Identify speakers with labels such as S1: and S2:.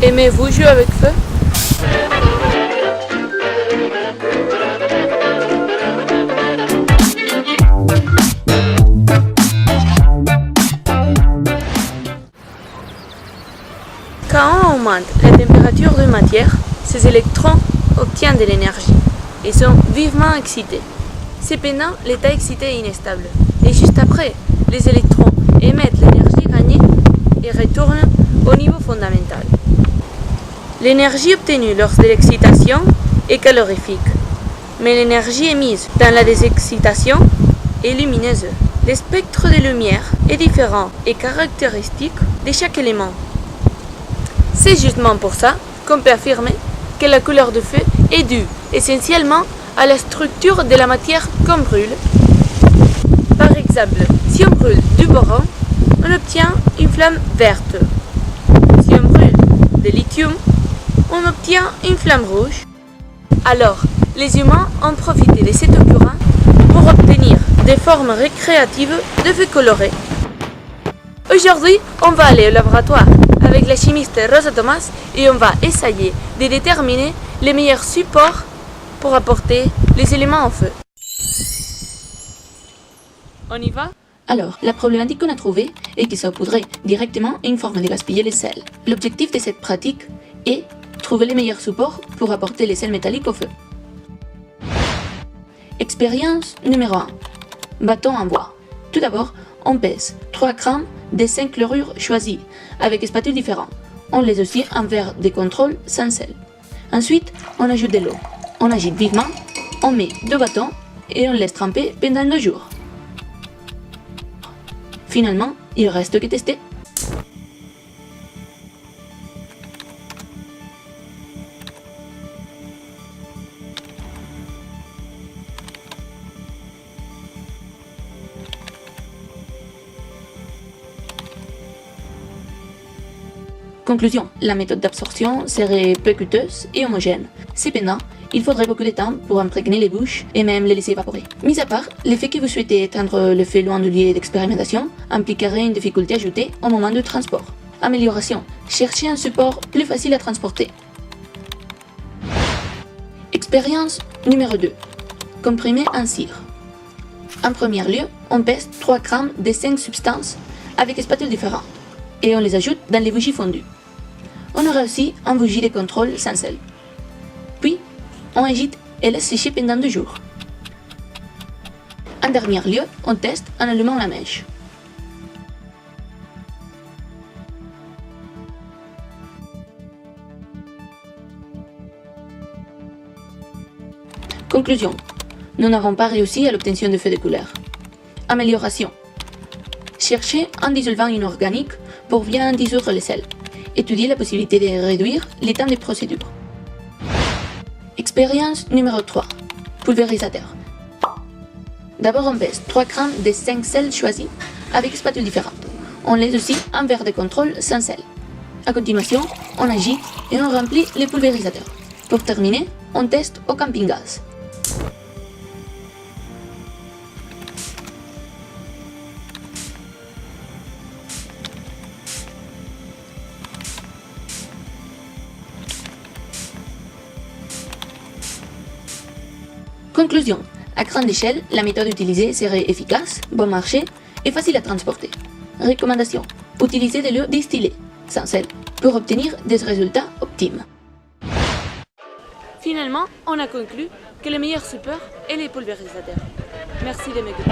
S1: Aimez-vous jouer avec feu? Quand on augmente la température d'une matière, ces électrons obtiennent de l'énergie et sont vivement excités. Cependant, l'état excité est inestable. Et juste après, les électrons émettent l'énergie gagnée et retournent au niveau fondamental. L'énergie obtenue lors de l'excitation est calorifique, mais l'énergie émise dans la désexcitation est lumineuse. Le spectre de lumière est différent et caractéristique de chaque élément. C'est justement pour ça qu'on peut affirmer que la couleur du feu est due essentiellement à la structure de la matière qu'on brûle. Par exemple, si on brûle du boron, on obtient une flamme verte. Si on brûle du lithium, on obtient une flamme rouge. Alors, les humains ont profité de cet occurrence pour obtenir des formes récréatives de feux colorés. Aujourd'hui, on va aller au laboratoire avec la chimiste Rosa Thomas et on va essayer de déterminer les meilleurs supports pour apporter les éléments au feu. On y va?
S2: Alors, la problématique qu'on a trouvée est que ça poudrait directement une forme de gaspiller les sels. L'objectif de cette pratique est trouver les meilleurs supports pour apporter les sels métalliques au feu. Expérience numéro 1. Bâton en bois. Tout d'abord, on pèse 3 grammes des 5 chlorures choisis avec des spatules différentes. On les aussi en verre de contrôle sans sel. Ensuite, on ajoute de l'eau. On agite vivement, on met 2 bâtons et on laisse tremper pendant 2 jours. Finalement, il reste que tester. Conclusion, la méthode d'absorption serait peu coûteuse et homogène. Cependant, il faudrait beaucoup de temps pour imprégner les bouches et même les laisser évaporer. Mis à part, le fait que vous souhaitez éteindre le feu loin du lieu d'expérimentation impliquerait une difficulté ajoutée au moment du transport. Amélioration, cherchez un support plus facile à transporter. Expérience numéro 2. Comprimer en cire. En premier lieu, on pèse 3 grammes de 5 substances avec des spatules différentes et on les ajoute dans les bougies fondues. On aura aussi un bougie de contrôle sans sel. Puis, on agite et laisse sécher pendant 2 jours. En dernier lieu, on teste en allumant la mèche. Conclusion. Nous n'avons pas réussi à l'obtention de feux de couleur. Amélioration. Cherchez un dissolvant inorganique pour bien dissoudre les sels. Étudiez la possibilité de réduire les temps de procédure. Expérience numéro 3. Pulvérisateur. D'abord, on pèse 3 grammes des 5 sels choisis avec des spatules différentes. On laisse aussi un verre de contrôle sans sel. A continuation, on agite et on remplit les pulvérisateurs. Pour terminer, on teste au camping-gaz. Conclusion. À grande échelle, la méthode utilisée serait efficace, bon marché et facile à transporter. Recommandation. Utilisez de l'eau distillée, sans sel, pour obtenir des résultats optimes.
S1: Finalement, on a conclu que le meilleur support est les pulvérisateurs. Merci de m'écouter.